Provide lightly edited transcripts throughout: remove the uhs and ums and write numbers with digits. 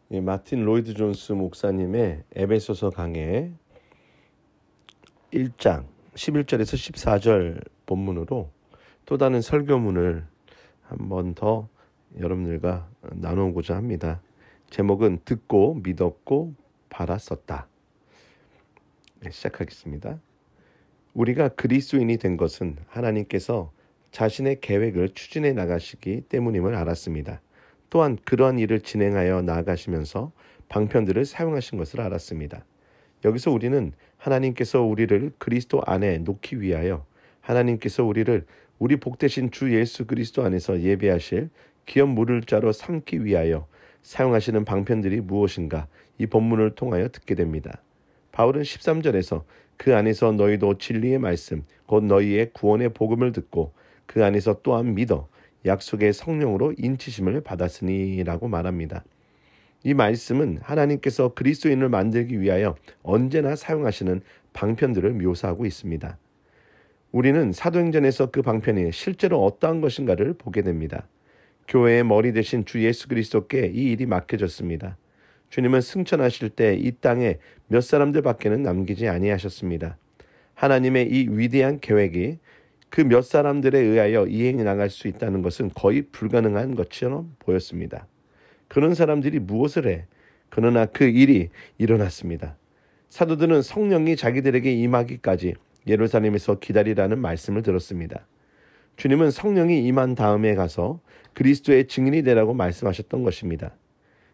마틴 로이드 존스 목사님의 에베소서 강해 1장 11절에서 14절 본문으로 또 다른 설교문을 한 번 더 여러분들과 나누고자 합니다. 제목은 듣고 믿었고 바랐었다. 시작하겠습니다. 우리가 그리스도인이 된 것은 하나님께서 자신의 계획을 추진해 나가시기 때문임을 알았습니다. 또한 그러한 일을 진행하여 나아가시면서 방편들을 사용하신 것을 알았습니다. 여기서 우리는 하나님께서 우리를 그리스도 안에 놓기 위하여 하나님께서 우리를 우리 복되신 주 예수 그리스도 안에서 예배하실 기업 물을 자로 삼기 위하여 사용하시는 방편들이 무엇인가 이 본문을 통하여 듣게 됩니다. 바울은 13절에서 그 안에서 너희도 진리의 말씀 곧 너희의 구원의 복음을 듣고 그 안에서 또한 믿어 약속의 성령으로 인치심을 받았으니 라고 말합니다. 이 말씀은 하나님께서 그리스도인을 만들기 위하여 언제나 사용하시는 방편들을 묘사하고 있습니다. 우리는 사도행전에서 그 방편이 실제로 어떠한 것인가를 보게 됩니다. 교회의 머리 되신 주 예수 그리스도께 이 일이 맡겨졌습니다. 주님은 승천하실 때 이 땅에 몇 사람들밖에는 남기지 아니하셨습니다. 하나님의 이 위대한 계획이 그 몇 사람들에 의하여 이행해 나갈 수 있다는 것은 거의 불가능한 것처럼 보였습니다. 그런 사람들이 무엇을 해? 그러나 그 일이 일어났습니다. 사도들은 성령이 자기들에게 임하기까지 예루살렘에서 기다리라는 말씀을 들었습니다. 주님은 성령이 임한 다음에 가서 그리스도의 증인이 되라고 말씀하셨던 것입니다.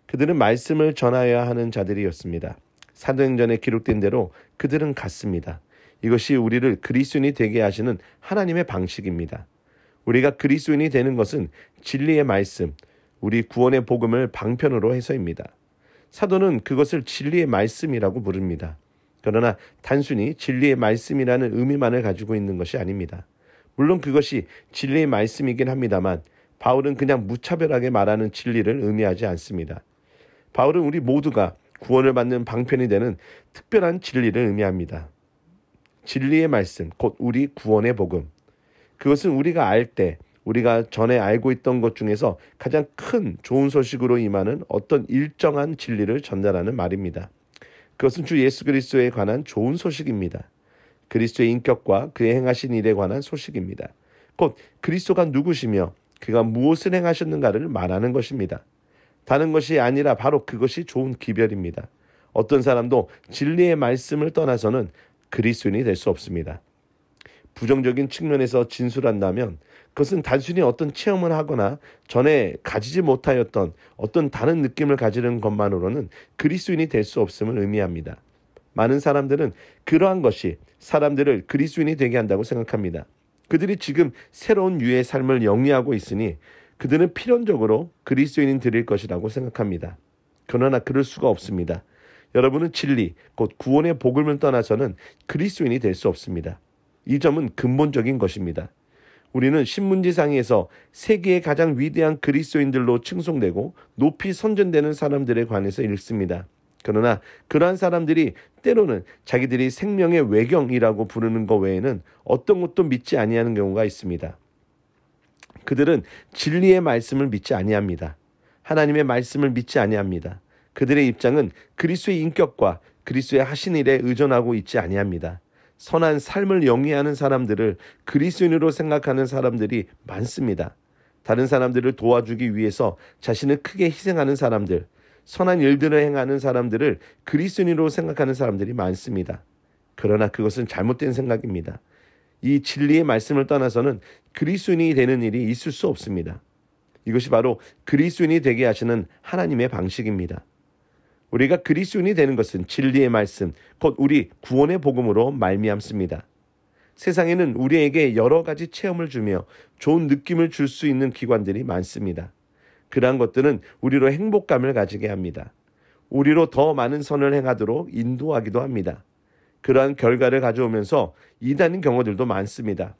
그들은 말씀을 전하여야 하는 자들이었습니다. 사도행전에 기록된 대로 그들은 갔습니다. 이것이 우리를 그리스도인이 되게 하시는 하나님의 방식입니다. 우리가 그리스도인이 되는 것은 진리의 말씀, 우리 구원의 복음을 방편으로 해서입니다. 사도는 그것을 진리의 말씀이라고 부릅니다. 그러나 단순히 진리의 말씀이라는 의미만을 가지고 있는 것이 아닙니다. 물론 그것이 진리의 말씀이긴 합니다만 바울은 그냥 무차별하게 말하는 진리를 의미하지 않습니다. 바울은 우리 모두가 구원을 받는 방편이 되는 특별한 진리를 의미합니다. 진리의 말씀, 곧 우리 구원의 복음. 그것은 우리가 알 때, 우리가 전에 알고 있던 것 중에서 가장 큰 좋은 소식으로 임하는 어떤 일정한 진리를 전달하는 말입니다. 그것은 주 예수 그리스도에 관한 좋은 소식입니다. 그리스도의 인격과 그의 행하신 일에 관한 소식입니다. 곧 그리스도가 누구시며 그가 무엇을 행하셨는가를 말하는 것입니다. 다른 것이 아니라 바로 그것이 좋은 기별입니다. 어떤 사람도 진리의 말씀을 떠나서는 그리스도인이 될 수 없습니다. 부정적인 측면에서 진술한다면 그것은 단순히 어떤 체험을 하거나 전에 가지지 못하였던 어떤 다른 느낌을 가지는 것만으로는 그리스도인이 될 수 없음을 의미합니다. 많은 사람들은 그러한 것이 사람들을 그리스도인이 되게 한다고 생각합니다. 그들이 지금 새로운 유의 삶을 영위하고 있으니 그들은 필연적으로 그리스도인이 될 것이라고 생각합니다. 그러나 그럴 수가 없습니다. 여러분은 진리, 곧 구원의 복음을 떠나서는 그리스도인이 될 수 없습니다. 이 점은 근본적인 것입니다. 우리는 신문지상에서 세계의 가장 위대한 그리스도인들로 칭송되고 높이 선전되는 사람들에 관해서 읽습니다. 그러나 그러한 사람들이 때로는 자기들이 생명의 외경이라고 부르는 것 외에는 어떤 것도 믿지 아니하는 경우가 있습니다. 그들은 진리의 말씀을 믿지 아니합니다. 하나님의 말씀을 믿지 아니합니다. 그들의 입장은 그리스도의 인격과 그리스도의 하신 일에 의존하고 있지 아니합니다. 선한 삶을 영위하는 사람들을 그리스도인으로 생각하는 사람들이 많습니다. 다른 사람들을 도와주기 위해서 자신을 크게 희생하는 사람들, 선한 일들을 행하는 사람들을 그리스도인으로 생각하는 사람들이 많습니다. 그러나 그것은 잘못된 생각입니다. 이 진리의 말씀을 떠나서는 그리스도인이 되는 일이 있을 수 없습니다. 이것이 바로 그리스도인이 되게 하시는 하나님의 방식입니다. 우리가 그리스도인이 되는 것은 진리의 말씀, 곧 우리 구원의 복음으로 말미암습니다. 세상에는 우리에게 여러 가지 체험을 주며 좋은 느낌을 줄 수 있는 기관들이 많습니다. 그러한 것들은 우리로 행복감을 가지게 합니다. 우리로 더 많은 선을 행하도록 인도하기도 합니다. 그러한 결과를 가져오면서 이단인 경우들도 많습니다.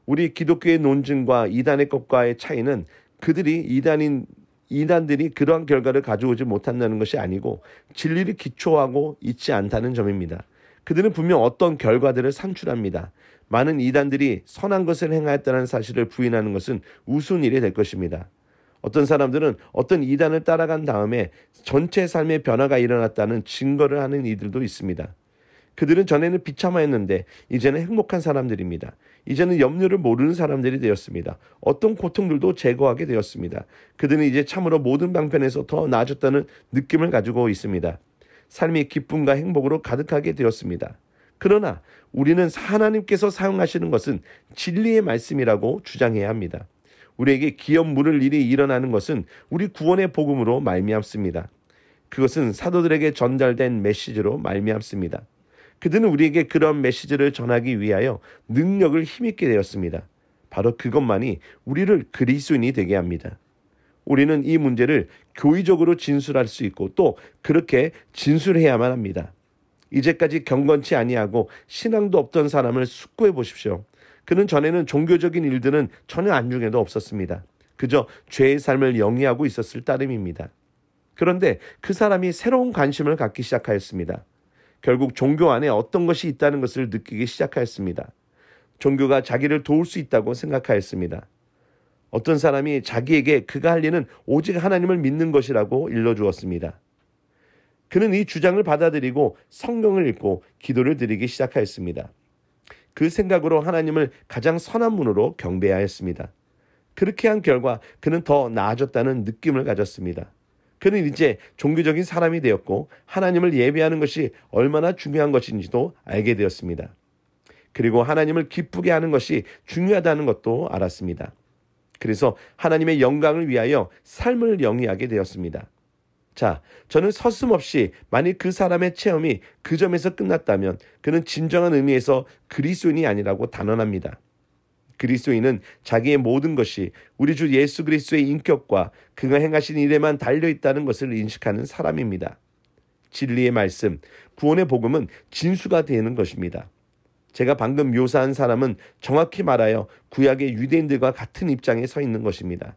우리 기독교의 논증과 이단의 것과의 차이는 그들이 이단들이 그러한 결과를 가져오지 못한다는 것이 아니고 진리를 기초하고 있지 않다는 점입니다. 그들은 분명 어떤 결과들을 산출합니다. 많은 이단들이 선한 것을 행하였다는 사실을 부인하는 것은 우스운 일이 될 것입니다. 어떤 사람들은 어떤 이단을 따라간 다음에 전체 삶의 변화가 일어났다는 증거를 하는 이들도 있습니다. 그들은 전에는 비참하였는데 이제는 행복한 사람들입니다. 이제는 염려를 모르는 사람들이 되었습니다. 어떤 고통들도 제거하게 되었습니다. 그들은 이제 참으로 모든 방편에서 더 나아졌다는 느낌을 가지고 있습니다. 삶이 기쁨과 행복으로 가득하게 되었습니다. 그러나 우리는 하나님께서 사용하시는 것은 진리의 말씀이라고 주장해야 합니다. 우리에게 기업 물을 일이 일어나는 것은 우리 구원의 복음으로 말미암습니다. 그것은 사도들에게 전달된 메시지로 말미암습니다. 그들은 우리에게 그런 메시지를 전하기 위하여 능력을 힘입게 되었습니다. 바로 그것만이 우리를 그리스도인이 되게 합니다. 우리는 이 문제를 교의적으로 진술할 수 있고 또 그렇게 진술해야만 합니다. 이제까지 경건치 아니하고 신앙도 없던 사람을 숙고해 보십시오. 그는 전에는 종교적인 일들은 전혀 안중에도 없었습니다. 그저 죄의 삶을 영위하고 있었을 따름입니다. 그런데 그 사람이 새로운 관심을 갖기 시작하였습니다. 결국 종교 안에 어떤 것이 있다는 것을 느끼기 시작하였습니다. 종교가 자기를 도울 수 있다고 생각하였습니다. 어떤 사람이 자기에게 그가 할 일은 오직 하나님을 믿는 것이라고 일러주었습니다. 그는 이 주장을 받아들이고 성경을 읽고 기도를 드리기 시작하였습니다. 그 생각으로 하나님을 가장 선한 분으로 경배하였습니다. 그렇게 한 결과 그는 더 나아졌다는 느낌을 가졌습니다. 그는 이제 종교적인 사람이 되었고 하나님을 예배하는 것이 얼마나 중요한 것인지도 알게 되었습니다. 그리고 하나님을 기쁘게 하는 것이 중요하다는 것도 알았습니다. 그래서 하나님의 영광을 위하여 삶을 영위하게 되었습니다. 자, 저는 서슴없이 만일 그 사람의 체험이 그 점에서 끝났다면 그는 진정한 의미에서 그리스도인이 아니라고 단언합니다. 그리스도인은 자기의 모든 것이 우리 주 예수 그리스도의 인격과 그가 행하신 일에만 달려있다는 것을 인식하는 사람입니다. 진리의 말씀, 구원의 복음은 진수가 되는 것입니다. 제가 방금 묘사한 사람은 정확히 말하여 구약의 유대인들과 같은 입장에 서 있는 것입니다.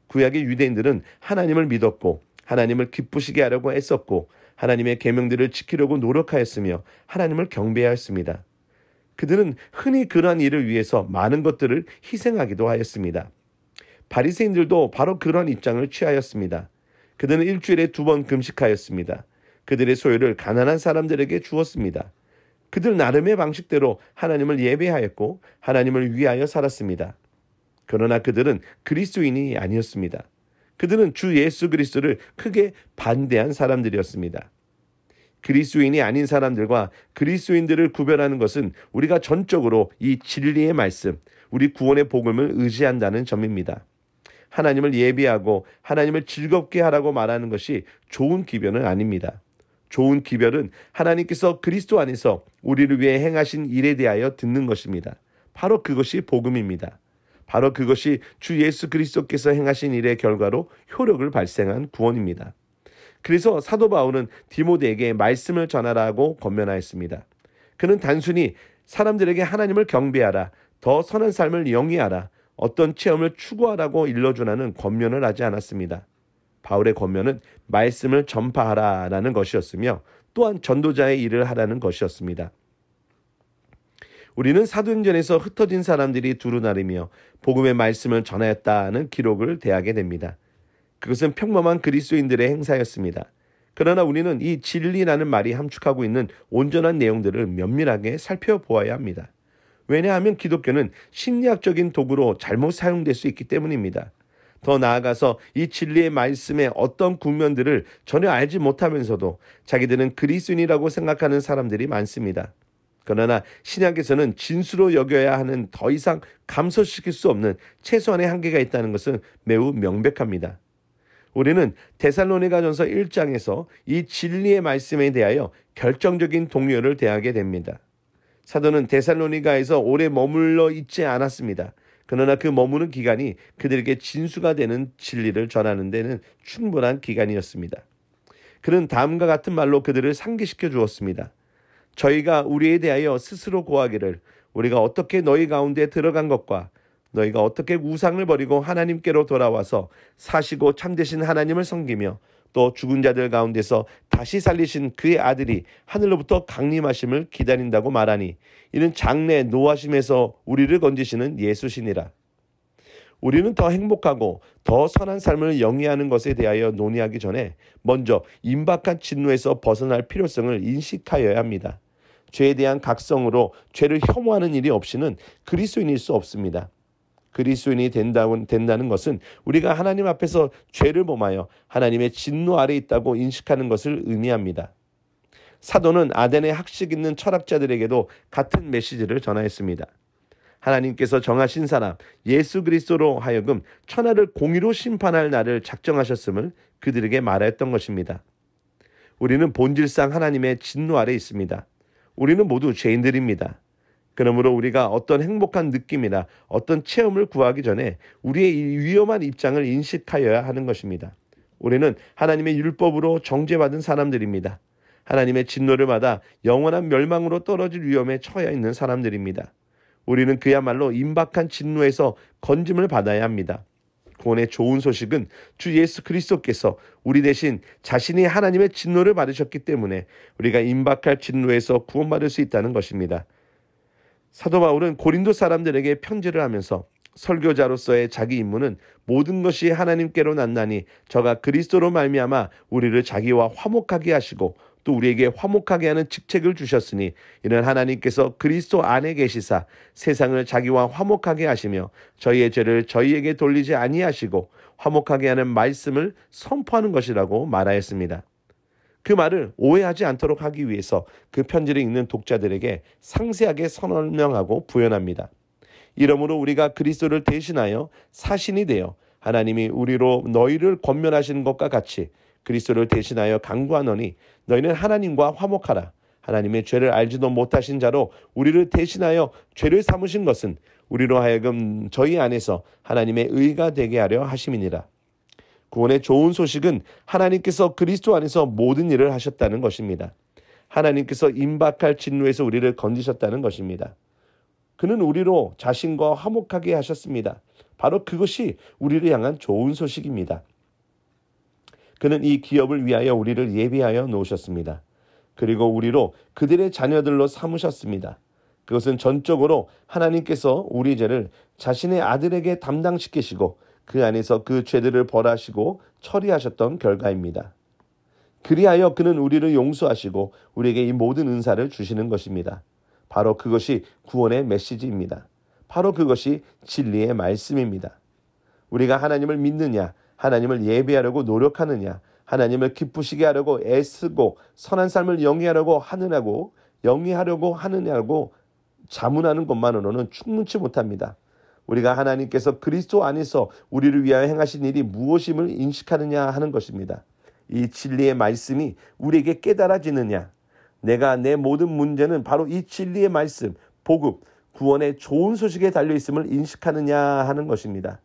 구약의 유대인들은 하나님을 믿었고 하나님을 기쁘시게 하려고 애썼고 하나님의 계명들을 지키려고 노력하였으며 하나님을 경배하였습니다. 그들은 흔히 그러한 일을 위해서 많은 것들을 희생하기도 하였습니다. 바리새인들도 바로 그런 입장을 취하였습니다. 그들은 일주일에 2번 금식하였습니다. 그들의 소유를 가난한 사람들에게 주었습니다. 그들 나름의 방식대로 하나님을 예배하였고 하나님을 위하여 살았습니다. 그러나 그들은 그리스도인이 아니었습니다. 그들은 주 예수 그리스도를 크게 반대한 사람들이었습니다. 그리스도인이 아닌 사람들과 그리스도인들을 구별하는 것은 우리가 전적으로 이 진리의 말씀, 우리 구원의 복음을 의지한다는 점입니다. 하나님을 예비하고 하나님을 즐겁게 하라고 말하는 것이 좋은 기별은 아닙니다. 좋은 기별은 하나님께서 그리스도 안에서 우리를 위해 행하신 일에 대하여 듣는 것입니다. 바로 그것이 복음입니다. 바로 그것이 주 예수 그리스도께서 행하신 일의 결과로 효력을 발생한 구원입니다. 그래서 사도 바울은 디모데에게 말씀을 전하라고 권면하였습니다. 그는 단순히 사람들에게 하나님을 경배하라, 더 선한 삶을 영위하라, 어떤 체험을 추구하라고 일러주라는 권면을 하지 않았습니다. 바울의 권면은 말씀을 전파하라라는 것이었으며 또한 전도자의 일을 하라는 것이었습니다. 우리는 사도행전에서 흩어진 사람들이 두루 나르며 복음의 말씀을 전하였다는 기록을 대하게 됩니다. 그것은 평범한 그리스도인들의 행사였습니다. 그러나 우리는 이 진리라는 말이 함축하고 있는 온전한 내용들을 면밀하게 살펴보아야 합니다. 왜냐하면 기독교는 심리학적인 도구로 잘못 사용될 수 있기 때문입니다. 더 나아가서 이 진리의 말씀의 어떤 국면들을 전혀 알지 못하면서도 자기들은 그리스도인이라고 생각하는 사람들이 많습니다. 그러나 신약에서는 진수로 여겨야 하는 더 이상 감소시킬 수 없는 최소한의 한계가 있다는 것은 매우 명백합니다. 우리는 데살로니가전서 1장에서 이 진리의 말씀에 대하여 결정적인 동료를 대하게 됩니다. 사도는 데살로니가에서 오래 머물러 있지 않았습니다. 그러나 그 머무는 기간이 그들에게 진수가 되는 진리를 전하는 데는 충분한 기간이었습니다. 그는 다음과 같은 말로 그들을 상기시켜 주었습니다. 저희가 우리에 대하여 스스로 고하기를 우리가 어떻게 너희 가운데 들어간 것과 너희가 어떻게 우상을 버리고 하나님께로 돌아와서 사시고 참되신 하나님을 섬기며 또 죽은 자들 가운데서 다시 살리신 그의 아들이 하늘로부터 강림하심을 기다린다고 말하니 이는 장래 노하심에서 우리를 건지시는 예수시니라. 우리는 더 행복하고 더 선한 삶을 영위하는 것에 대하여 논의하기 전에 먼저 임박한 진노에서 벗어날 필요성을 인식하여야 합니다. 죄에 대한 각성으로 죄를 혐오하는 일이 없이는 그리스도인일 수 없습니다. 그리스도인이 된다는 것은 우리가 하나님 앞에서 죄를 범하여 하나님의 진노 아래 있다고 인식하는 것을 의미합니다. 사도는 아덴의 학식 있는 철학자들에게도 같은 메시지를 전하였습니다. 하나님께서 정하신 사람 예수 그리스도로 하여금 천하를 공의로 심판할 날을 작정하셨음을 그들에게 말하였던 것입니다. 우리는 본질상 하나님의 진노 아래 있습니다. 우리는 모두 죄인들입니다. 그러므로 우리가 어떤 행복한 느낌이나 어떤 체험을 구하기 전에 우리의 이 위험한 입장을 인식하여야 하는 것입니다. 우리는 하나님의 율법으로 정죄받은 사람들입니다. 하나님의 진노를 받아 영원한 멸망으로 떨어질 위험에 처해 있는 사람들입니다. 우리는 그야말로 임박한 진노에서 건짐을 받아야 합니다. 구원의 좋은 소식은 주 예수 그리스도께서 우리 대신 자신이 하나님의 진노를 받으셨기 때문에 우리가 임박할 진노에서 구원받을 수 있다는 것입니다. 사도 바울은 고린도 사람들에게 편지를 하면서 설교자로서의 자기 임무는 모든 것이 하나님께로 났나니 저가 그리스도로 말미암아 우리를 자기와 화목하게 하시고 또 우리에게 화목하게 하는 직책을 주셨으니 이는 하나님께서 그리스도 안에 계시사 세상을 자기와 화목하게 하시며 저희의 죄를 저희에게 돌리지 아니하시고 화목하게 하는 말씀을 선포하는 것이라고 말하였습니다. 그 말을 오해하지 않도록 하기 위해서 그 편지를 읽는 독자들에게 상세하게 설명하고 부연합니다. 이러므로 우리가 그리스도를 대신하여 사신이 되어 하나님이 우리로 너희를 권면하시는 것과 같이 그리스도를 대신하여 간구하노니 너희는 하나님과 화목하라. 하나님의 죄를 알지도 못하신 자로 우리를 대신하여 죄를 삼으신 것은 우리로 하여금 저희 안에서 하나님의 의가 되게 하려 하심이니라. 구원의 좋은 소식은 하나님께서 그리스도 안에서 모든 일을 하셨다는 것입니다. 하나님께서 임박할 진노에서 우리를 건지셨다는 것입니다. 그는 우리로 자신과 화목하게 하셨습니다. 바로 그것이 우리를 향한 좋은 소식입니다. 그는 이 기업을 위하여 우리를 예비하여 놓으셨습니다. 그리고 우리로 그들의 자녀들로 삼으셨습니다. 그것은 전적으로 하나님께서 우리 죄를 자신의 아들에게 담당시키시고 그 안에서 그 죄들을 벌하시고 처리하셨던 결과입니다. 그리하여 그는 우리를 용서하시고 우리에게 이 모든 은사를 주시는 것입니다. 바로 그것이 구원의 메시지입니다. 바로 그것이 진리의 말씀입니다. 우리가 하나님을 믿느냐, 하나님을 예배하려고 노력하느냐, 하나님을 기쁘시게 하려고 애쓰고 선한 삶을 영위하려고 하느냐고 자문하는 것만으로는 충분치 못합니다. 우리가 하나님께서 그리스도 안에서 우리를 위하여 행하신 일이 무엇임을 인식하느냐 하는 것입니다. 이 진리의 말씀이 우리에게 깨달아지느냐, 내가 내 모든 문제는 바로 이 진리의 말씀, 복음, 구원의 좋은 소식에 달려있음을 인식하느냐 하는 것입니다.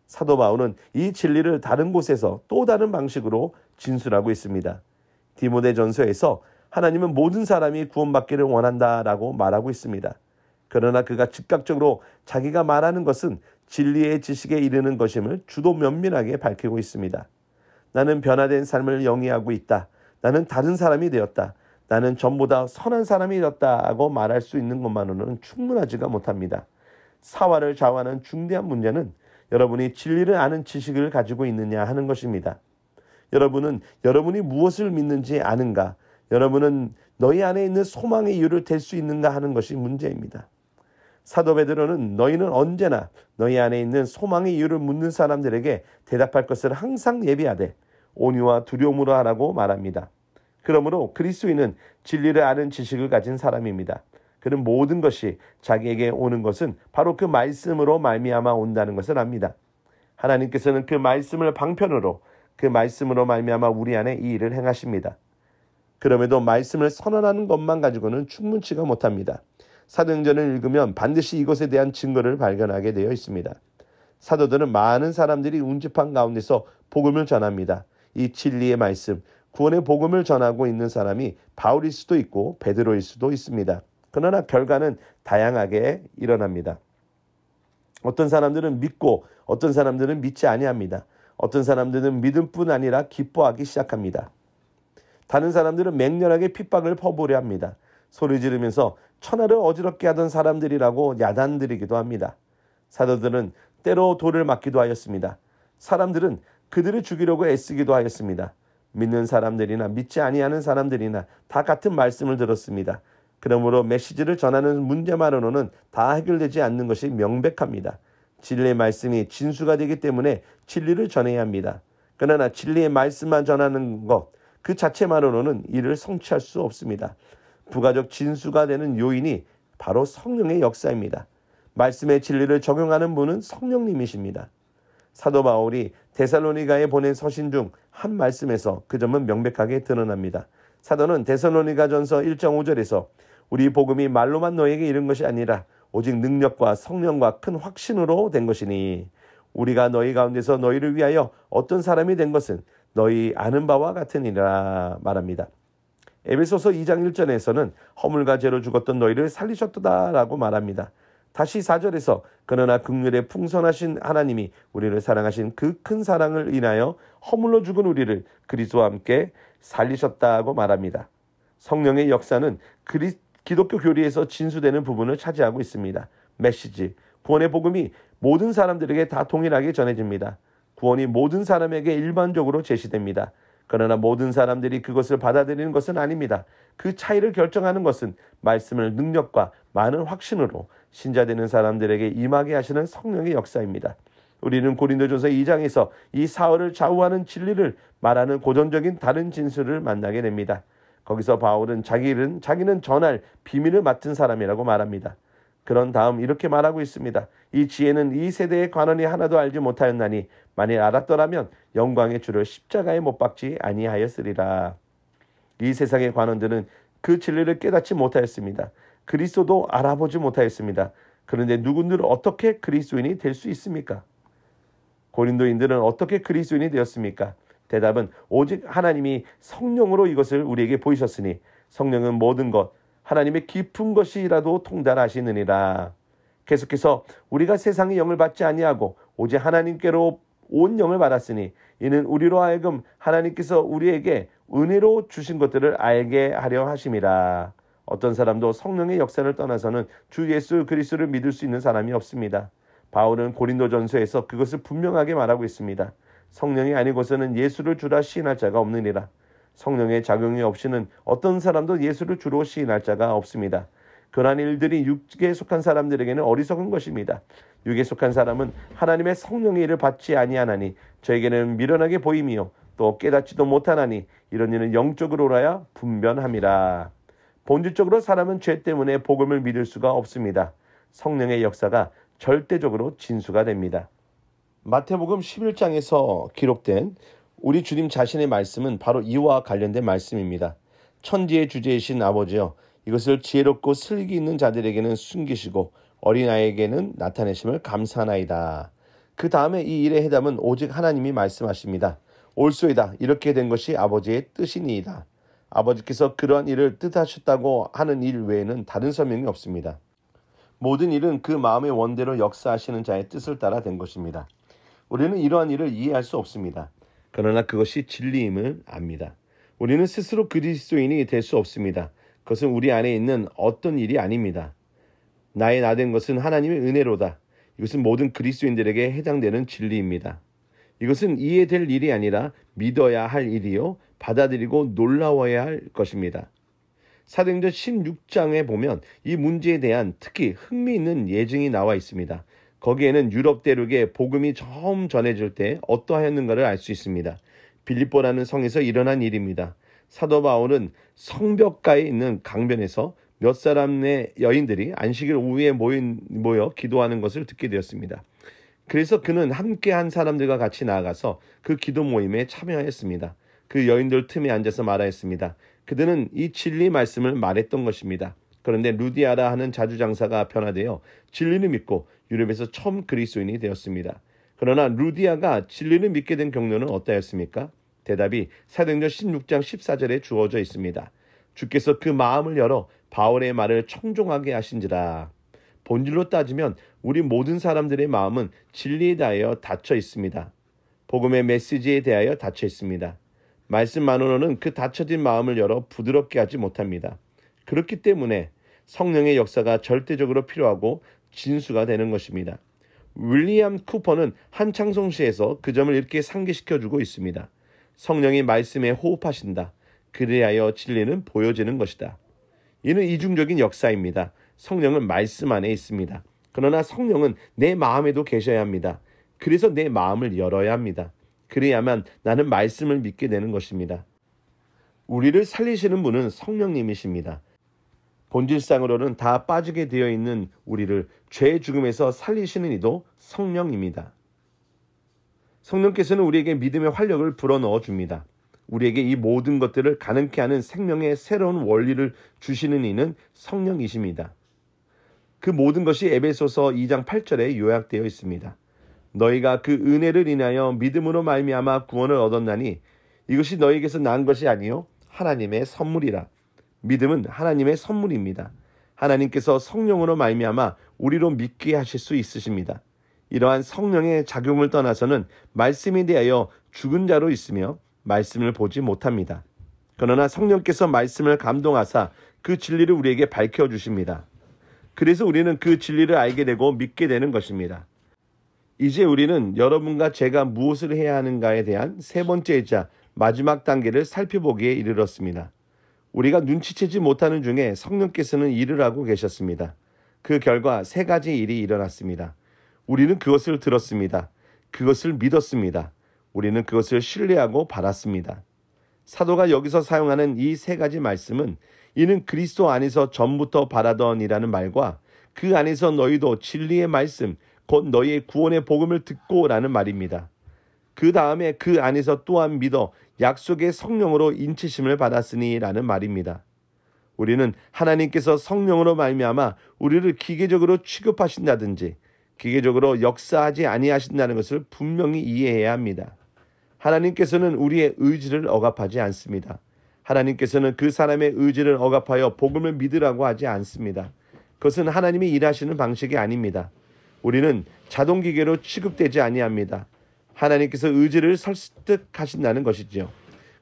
사도 바울은 이 진리를 다른 곳에서 또 다른 방식으로 진술하고 있습니다. 디모데전서에서 하나님은 모든 사람이 구원받기를 원한다라고 말하고 있습니다. 그러나 그가 즉각적으로 자기가 말하는 것은 진리의 지식에 이르는 것임을 주도 면밀하게 밝히고 있습니다. 나는 변화된 삶을 영위하고 있다. 나는 다른 사람이 되었다. 나는 전보다 선한 사람이 되었다고 말할 수 있는 것만으로는 충분하지가 못합니다. 사활을 좌우하는 중대한 문제는 여러분이 진리를 아는 지식을 가지고 있느냐 하는 것입니다. 여러분이 무엇을 믿는지 아는가? 여러분은 너희 안에 있는 소망의 이유를 댈 수 있는가 하는 것이 문제입니다. 사도 베드로는 너희는 언제나 너희 안에 있는 소망의 이유를 묻는 사람들에게 대답할 것을 항상 예비하되 온유와 두려움으로 하라고 말합니다. 그러므로 그리스도인은 진리를 아는 지식을 가진 사람입니다. 그는 모든 것이 자기에게 오는 것은 바로 그 말씀으로 말미암아 온다는 것을 압니다. 하나님께서는 그 말씀을 방편으로 그 말씀으로 말미암아 우리 안에 이 일을 행하십니다. 그럼에도 말씀을 선언하는 것만 가지고는 충분치가 못합니다. 사도행전을 읽으면 반드시 이것에 대한 증거를 발견하게 되어 있습니다. 사도들은 많은 사람들이 운집한 가운데서 복음을 전합니다. 이 진리의 말씀, 구원의 복음을 전하고 있는 사람이 바울일 수도 있고 베드로일 수도 있습니다. 그러나 결과는 다양하게 일어납니다. 어떤 사람들은 믿고 어떤 사람들은 믿지 아니합니다. 어떤 사람들은 믿음뿐 아니라 기뻐하기 시작합니다. 다른 사람들은 맹렬하게 핍박을 퍼부으려 합니다. 소리 지르면서 천하를 어지럽게 하던 사람들이라고 야단들이기도 합니다. 사도들은 때로 돌을 맞기도 하였습니다. 사람들은 그들을 죽이려고 애쓰기도 하였습니다. 믿는 사람들이나 믿지 아니하는 사람들이나 다 같은 말씀을 들었습니다. 그러므로 메시지를 전하는 문제만으로는 다 해결되지 않는 것이 명백합니다. 진리의 말씀이 진수가 되기 때문에 진리를 전해야 합니다. 그러나 진리의 말씀만 전하는 것 그 자체만으로는 이를 성취할 수 없습니다. 부가적 진수가 되는 요인이 바로 성령의 역사입니다. 말씀의 진리를 적용하는 분은 성령님이십니다. 사도 바울이 데살로니가에 보낸 서신 중 한 말씀에서 그 점은 명백하게 드러납니다. 사도는 데살로니가전서 1장 5절에서 우리 복음이 말로만 너에게 이른 것이 아니라 오직 능력과 성령과 큰 확신으로 된 것이니 우리가 너희 가운데서 너희를 위하여 어떤 사람이 된 것은 너희 아는 바와 같으니라 말합니다. 에베소서 2장 1절에서는 허물과 죄로 죽었던 너희를 살리셨도다라고 말합니다. 다시 4절에서 그러나 긍휼에 풍성하신 하나님이 우리를 사랑하신 그 큰 사랑을 인하여 허물로 죽은 우리를 그리스도와 함께 살리셨다고 말합니다. 성령의 역사는 기독교 교리에서 진수되는 부분을 차지하고 있습니다. 메시지, 구원의 복음이 모든 사람들에게 다 동일하게 전해집니다. 구원이 모든 사람에게 일반적으로 제시됩니다. 그러나 모든 사람들이 그것을 받아들이는 것은 아닙니다. 그 차이를 결정하는 것은 말씀을 능력과 많은 확신으로 신자되는 사람들에게 임하게 하시는 성령의 역사입니다. 우리는 고린도전서 2장에서 이 사흘을 좌우하는 진리를 말하는 고전적인 다른 진술을 만나게 됩니다. 거기서 바울은 자기는 전할 비밀을 맡은 사람이라고 말합니다. 그런 다음 이렇게 말하고 있습니다. 이 지혜는 이 세대의 관원이 하나도 알지 못하였나니 만일 알았더라면 영광의 주를 십자가에 못 박지 아니하였으리라. 이 세상의 관원들은 그 진리를 깨닫지 못하였습니다. 그리스도도 알아보지 못하였습니다. 그런데 누구들 어떻게 그리스도인이 될 수 있습니까? 고린도인들은 어떻게 그리스도인이 되었습니까? 대답은 오직 하나님이 성령으로 이것을 우리에게 보이셨으니 성령은 모든 것 하나님의 깊은 것이라도 통달하시느니라. 계속해서 우리가 세상의 영을 받지 아니하고 오직 하나님께로 온 영을 받았으니 이는 우리로 하여금 하나님께서 우리에게 은혜로 주신 것들을 알게 하려 하심이라. 어떤 사람도 성령의 역사를 떠나서는 주 예수 그리스도를 믿을 수 있는 사람이 없습니다. 바울은 고린도전서에서 그것을 분명하게 말하고 있습니다. 성령이 아니고서는 예수를 주라 시인할 자가 없느니라. 성령의 작용이 없이는 어떤 사람도 예수를 주로 시인할 자가 없습니다. 그러한 일들이 육에 속한 사람들에게는 어리석은 것입니다. 육에 속한 사람은 하나님의 성령의 일을 받지 아니하나니 저에게는 미련하게 보임이요 또 깨닫지도 못하나니 이런 일은 영적으로라야 분변함이라. 본질적으로 사람은 죄 때문에 복음을 믿을 수가 없습니다. 성령의 역사가 절대적으로 진수가 됩니다. 마태복음 11장에서 기록된 우리 주님 자신의 말씀은 바로 이와 관련된 말씀입니다. 천지의 주제이신 아버지여 이것을 지혜롭고 슬기 있는 자들에게는 숨기시고 어린아이에게는 나타내심을 감사하나이다. 그 다음에 이 일의 해답은 오직 하나님이 말씀하십니다. 옳소이다. 이렇게 된 것이 아버지의 뜻이니이다. 아버지께서 그러한 일을 뜻하셨다고 하는 일 외에는 다른 설명이 없습니다. 모든 일은 그 마음의 원대로 역사하시는 자의 뜻을 따라 된 것입니다. 우리는 이러한 일을 이해할 수 없습니다. 그러나 그것이 진리임을 압니다. 우리는 스스로 그리스도인이 될 수 없습니다. 그것은 우리 안에 있는 어떤 일이 아닙니다. 나의 나된 것은 하나님의 은혜로다. 이것은 모든 그리스도인들에게 해당되는 진리입니다. 이것은 이해될 일이 아니라 믿어야 할 일이요 받아들이고 놀라워야 할 것입니다. 사도행전 16장에 보면 이 문제에 대한 특히 흥미있는 예증이 나와 있습니다. 거기에는 유럽 대륙에 복음이 처음 전해질 때 어떠하였는가를 알 수 있습니다. 빌립보라는 성에서 일어난 일입니다. 사도 바울은 성벽가에 있는 강변에서 몇 사람의 여인들이 안식일 오후에 모여 기도하는 것을 듣게 되었습니다. 그래서 그는 함께한 사람들과 같이 나아가서 그 기도 모임에 참여하였습니다. 그 여인들 틈에 앉아서 말하였습니다. 그들은 이 진리 말씀을 말했던 것입니다. 그런데 루디아라 하는 자주장사가 변화되어 진리를 믿고 유럽에서 처음 그리스도인이 되었습니다. 그러나 루디아가 진리를 믿게 된 경로는 어떠했습니까? 대답이 사도행전 16장 14절에 주어져 있습니다. 주께서 그 마음을 열어 바울의 말을 청종하게 하신지라. 본질로 따지면 우리 모든 사람들의 마음은 진리에 대하여 닫혀 있습니다. 복음의 메시지에 대하여 닫혀 있습니다. 말씀만으로는 그 닫혀진 마음을 열어 부드럽게 하지 못합니다. 그렇기 때문에 성령의 역사가 절대적으로 필요하고 진수가 되는 것입니다. 윌리엄 쿠퍼는 한 찬송시에서 그 점을 이렇게 상기시켜주고 있습니다. 성령이 말씀에 호흡하신다. 그리하여 진리는 보여지는 것이다. 이는 이중적인 역사입니다. 성령은 말씀 안에 있습니다. 그러나 성령은 내 마음에도 계셔야 합니다. 그래서 내 마음을 열어야 합니다. 그래야만 나는 말씀을 믿게 되는 것입니다. 우리를 살리시는 분은 성령님이십니다. 본질상으로는 다 빠지게 되어 있는 우리를 죄의 죽음에서 살리시는 이도 성령입니다. 성령께서는 우리에게 믿음의 활력을 불어넣어 줍니다. 우리에게 이 모든 것들을 가능케 하는 생명의 새로운 원리를 주시는 이는 성령이십니다. 그 모든 것이 에베소서 2장 8절에 요약되어 있습니다. 너희가 그 은혜를 인하여 믿음으로 말미암아 구원을 얻었나니 이것이 너희에게서 난 것이 아니요 하나님의 선물이라. 믿음은 하나님의 선물입니다. 하나님께서 성령으로 말미암아 우리로 믿게 하실 수 있으십니다. 이러한 성령의 작용을 떠나서는 말씀에 대하여 죽은 자로 있으며 말씀을 보지 못합니다. 그러나 성령께서 말씀을 감동하사 그 진리를 우리에게 밝혀주십니다. 그래서 우리는 그 진리를 알게 되고 믿게 되는 것입니다. 이제 우리는 여러분과 제가 무엇을 해야 하는가에 대한 세 번째이자 마지막 단계를 살펴보기에 이르렀습니다. 우리가 눈치채지 못하는 중에 성령께서는 일을 하고 계셨습니다. 그 결과 세 가지 일이 일어났습니다. 우리는 그것을 들었습니다. 그것을 믿었습니다. 우리는 그것을 신뢰하고 받았습니다. 사도가 여기서 사용하는 이 세 가지 말씀은 이는 그리스도 안에서 전부터 바라더니라는 말과 그 안에서 너희도 진리의 말씀 곧 너희의 구원의 복음을 듣고라는 말입니다. 그 다음에 그 안에서 또한 믿어 약속의 성령으로 인치심을 받았으니 라는 말입니다. 우리는 하나님께서 성령으로 말미암아 우리를 기계적으로 취급하신다든지 기계적으로 역사하지 아니하신다는 것을 분명히 이해해야 합니다. 하나님께서는 우리의 의지를 억압하지 않습니다. 하나님께서는 그 사람의 의지를 억압하여 복음을 믿으라고 하지 않습니다. 그것은 하나님이 일하시는 방식이 아닙니다. 우리는 자동기계로 취급되지 아니합니다. 하나님께서 의지를 설득하신다는 것이지요.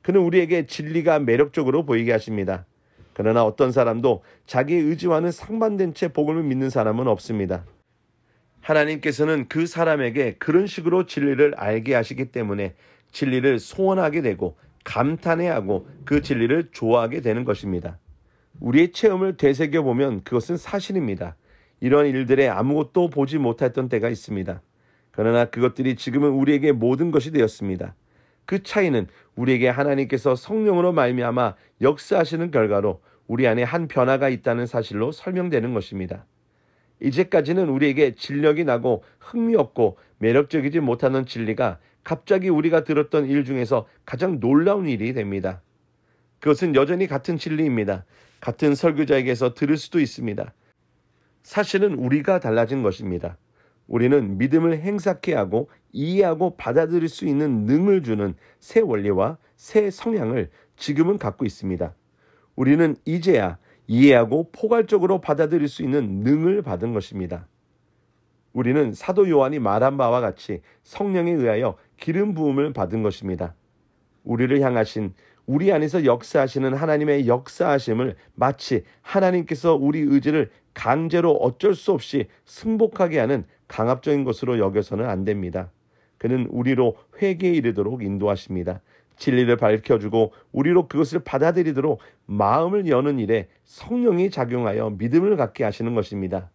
그는 우리에게 진리가 매력적으로 보이게 하십니다. 그러나 어떤 사람도 자기의 의지와는 상반된 채 복음을 믿는 사람은 없습니다. 하나님께서는 그 사람에게 그런 식으로 진리를 알게 하시기 때문에 진리를 소원하게 되고 감탄해하고 그 진리를 좋아하게 되는 것입니다. 우리의 체험을 되새겨보면 그것은 사실입니다. 이런 일들에 아무것도 보지 못했던 때가 있습니다. 그러나 그것들이 지금은 우리에게 모든 것이 되었습니다. 그 차이는 우리에게 하나님께서 성령으로 말미암아 역사하시는 결과로 우리 안에 한 변화가 있다는 사실로 설명되는 것입니다. 이제까지는 우리에게 진력이 나고 흥미없고 매력적이지 못하는 진리가 갑자기 우리가 들었던 일 중에서 가장 놀라운 일이 됩니다. 그것은 여전히 같은 진리입니다. 같은 설교자에게서 들을 수도 있습니다. 사실은 우리가 달라진 것입니다. 우리는 믿음을 행사케 하고 이해하고 받아들일 수 있는 능을 주는 새 원리와 새 성향을 지금은 갖고 있습니다. 우리는 이제야 이해하고 포괄적으로 받아들일 수 있는 능을 받은 것입니다. 우리는 사도 요한이 말한 바와 같이 성령에 의하여 기름 부음을 받은 것입니다. 우리를 향하신 우리 안에서 역사하시는 하나님의 역사하심을 마치 하나님께서 우리 의지를 강제로 어쩔 수 없이 승복하게 하는 강압적인 것으로 여겨서는 안 됩니다. 그는 우리로 회개에 이르도록 인도하십니다. 진리를 밝혀주고 우리로 그것을 받아들이도록 마음을 여는 일에 성령이 작용하여 믿음을 갖게 하시는 것입니다.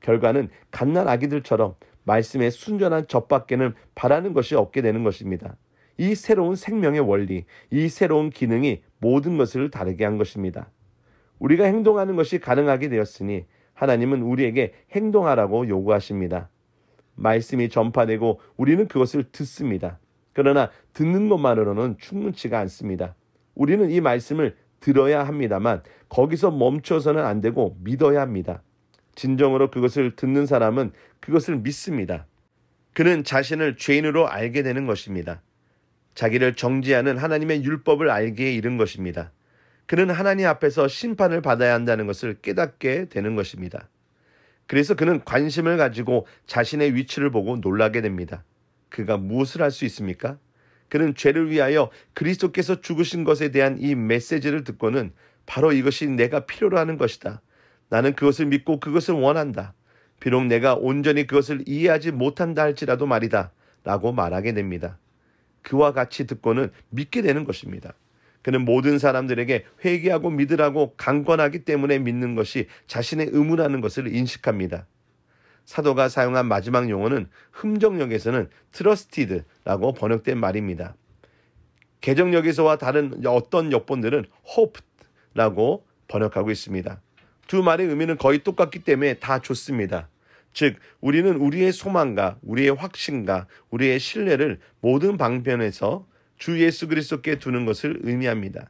결과는 갓난 아기들처럼 말씀에 순전한 젖밖에는 바라는 것이 없게 되는 것입니다. 이 새로운 생명의 원리, 이 새로운 기능이 모든 것을 다르게 한 것입니다. 우리가 행동하는 것이 가능하게 되었으니 하나님은 우리에게 행동하라고 요구하십니다. 말씀이 전파되고 우리는 그것을 듣습니다. 그러나 듣는 것만으로는 충분치가 않습니다. 우리는 이 말씀을 들어야 합니다만 거기서 멈춰서는 안 되고 믿어야 합니다. 진정으로 그것을 듣는 사람은 그것을 믿습니다. 그는 자신을 죄인으로 알게 되는 것입니다. 자기를 정죄하는 하나님의 율법을 알기에 이른 것입니다. 그는 하나님 앞에서 심판을 받아야 한다는 것을 깨닫게 되는 것입니다. 그래서 그는 관심을 가지고 자신의 위치를 보고 놀라게 됩니다. 그가 무엇을 할 수 있습니까? 그는 죄를 위하여 그리스도께서 죽으신 것에 대한 이 메시지를 듣고는 바로 이것이 내가 필요로 하는 것이다. 나는 그것을 믿고 그것을 원한다. 비록 내가 온전히 그것을 이해하지 못한다 할지라도 말이다 라고 말하게 됩니다. 그와 같이 듣고는 믿게 되는 것입니다. 그는 모든 사람들에게 회개하고 믿으라고 강권하기 때문에 믿는 것이 자신의 의무라는 것을 인식합니다. 사도가 사용한 마지막 용어는 흠정역에서는 trusted라고 번역된 말입니다. 개정역에서와 다른 어떤 역본들은 hoped라고 번역하고 있습니다. 두 말의 의미는 거의 똑같기 때문에 다 좋습니다. 즉 우리는 우리의 소망과 우리의 확신과 우리의 신뢰를 모든 방편에서 주 예수 그리스도께 두는 것을 의미합니다.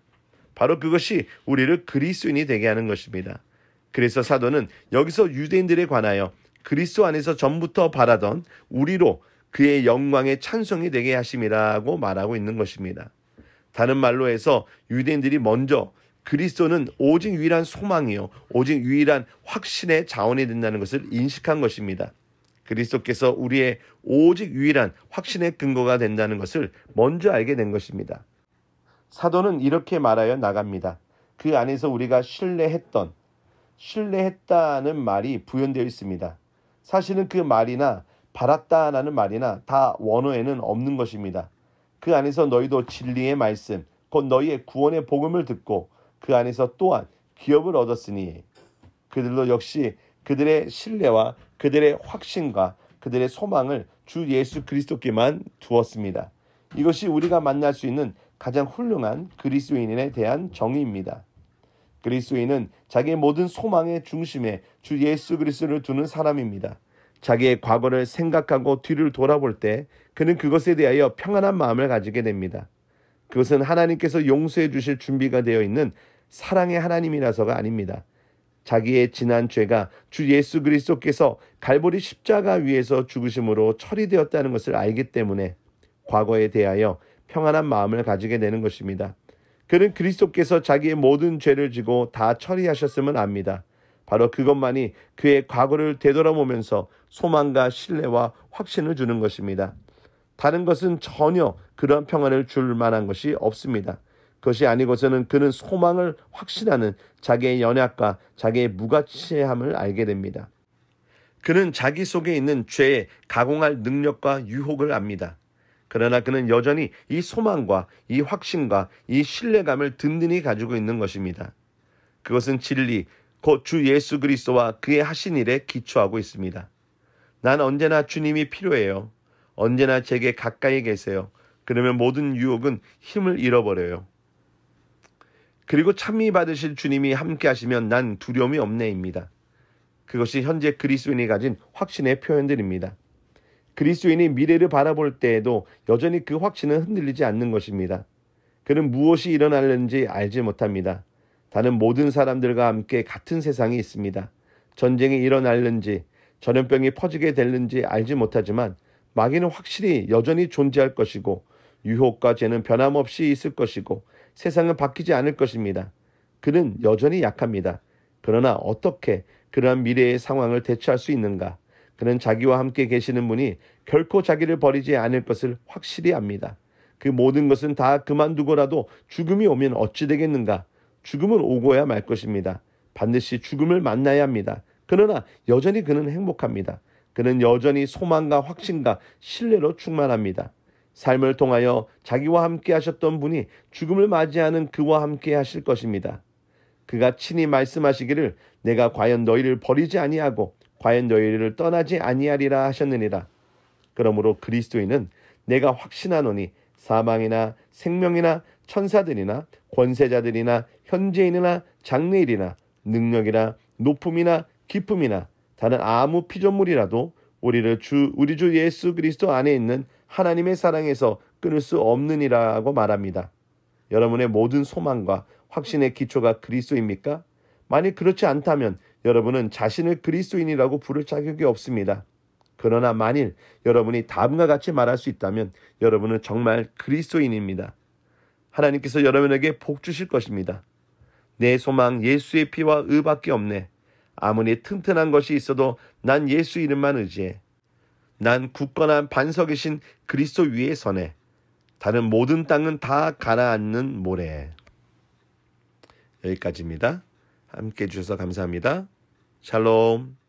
바로 그것이 우리를 그리스도인이 되게 하는 것입니다. 그래서 사도는 여기서 유대인들에 관하여 그리스도 안에서 전부터 바라던 우리로 그의 영광의 찬송이 되게 하심이라고 말하고 있는 것입니다. 다른 말로 해서 유대인들이 먼저 그리스도는 오직 유일한 소망이요 오직 유일한 확신의 자원이 된다는 것을 인식한 것입니다. 그리스도께서 우리의 오직 유일한 확신의 근거가 된다는 것을 먼저 알게 된 것입니다. 사도는 이렇게 말하여 나갑니다. 그 안에서 우리가 신뢰했다는 말이 부연되어 있습니다. 사실은 그 말이나 바랐다라는 말이나 다 원어에는 없는 것입니다. 그 안에서 너희도 진리의 말씀, 곧 너희의 구원의 복음을 듣고 그 안에서 또한 기업을 얻었으니 그들도 역시 그들의 신뢰와 그들의 확신과 그들의 소망을 주 예수 그리스도께만 두었습니다. 이것이 우리가 만날 수 있는 가장 훌륭한 그리스도인에 대한 정의입니다. 그리스도인은 자기의 모든 소망의 중심에 주 예수 그리스도를 두는 사람입니다. 자기의 과거를 생각하고 뒤를 돌아볼 때 그는 그것에 대하여 평안한 마음을 가지게 됩니다. 그것은 하나님께서 용서해 주실 준비가 되어 있는 사랑의 하나님이라서가 아닙니다. 자기의 지난 죄가 주 예수 그리스도께서 갈보리 십자가 위에서 죽으심으로 처리되었다는 것을 알기 때문에 과거에 대하여 평안한 마음을 가지게 되는 것입니다. 그는 그리스도께서 자기의 모든 죄를 지고 다 처리하셨음을 압니다. 바로 그것만이 그의 과거를 되돌아보면서 소망과 신뢰와 확신을 주는 것입니다. 다른 것은 전혀 그러한 평안을 줄 만한 것이 없습니다. 그것이 아니고서는 그는 소망을 확신하는 자기의 연약과 자기의 무가치함을 알게 됩니다. 그는 자기 속에 있는 죄에 가공할 능력과 유혹을 압니다. 그러나 그는 여전히 이 소망과 이 확신과 이 신뢰감을 든든히 가지고 있는 것입니다. 그것은 진리, 곧 주 예수 그리스도와 그의 하신 일에 기초하고 있습니다. 난 언제나 주님이 필요해요. 언제나 제게 가까이 계세요. 그러면 모든 유혹은 힘을 잃어버려요. 그리고 찬미 받으실 주님이 함께 하시면 난 두려움이 없네입니다. 그것이 현재 그리스도인이 가진 확신의 표현들입니다. 그리스도인이 미래를 바라볼 때에도 여전히 그 확신은 흔들리지 않는 것입니다. 그는 무엇이 일어나는지 알지 못합니다. 다른 모든 사람들과 함께 같은 세상이 있습니다. 전쟁이 일어날는지 전염병이 퍼지게 될는지 알지 못하지만 마귀는 확실히 여전히 존재할 것이고 유혹과 죄는 변함없이 있을 것이고 세상은 바뀌지 않을 것입니다. 그는 여전히 약합니다. 그러나 어떻게 그러한 미래의 상황을 대처할 수 있는가? 그는 자기와 함께 계시는 분이 결코 자기를 버리지 않을 것을 확실히 압니다. 그 모든 것은 다 그만두고라도 죽음이 오면 어찌 되겠는가? 죽음은 오고야 말 것입니다. 반드시 죽음을 만나야 합니다. 그러나 여전히 그는 행복합니다. 그는 여전히 소망과 확신과 신뢰로 충만합니다. 삶을 통하여 자기와 함께 하셨던 분이 죽음을 맞이하는 그와 함께 하실 것입니다. 그가 친히 말씀하시기를 내가 과연 너희를 버리지 아니하고 과연 너희를 떠나지 아니하리라 하셨느니라. 그러므로 그리스도인은 내가 확신하노니 사망이나 생명이나 천사들이나 권세자들이나 현재인이나 장래일이나 능력이나 높음이나 깊음이나 다른 아무 피조물이라도 우리 주 예수 그리스도 안에 있는 하나님의 사랑에서 끊을 수 없느니라고 말합니다. 여러분의 모든 소망과 확신의 기초가 그리스도입니까? 만일 그렇지 않다면 여러분은 자신을 그리스도인이라고 부를 자격이 없습니다. 그러나 만일 여러분이 다음과 같이 말할 수 있다면 여러분은 정말 그리스도인입니다. 하나님께서 여러분에게 복 주실 것입니다. 내 소망 예수의 피와 의밖에 없네. 아무리 튼튼한 것이 있어도 난 예수 이름만 의지해. 난 굳건한 반석이신 그리스도 위에 서네. 다른 모든 땅은 다 가라앉는 모래. 여기까지입니다. 함께 해주셔서 감사합니다. 샬롬.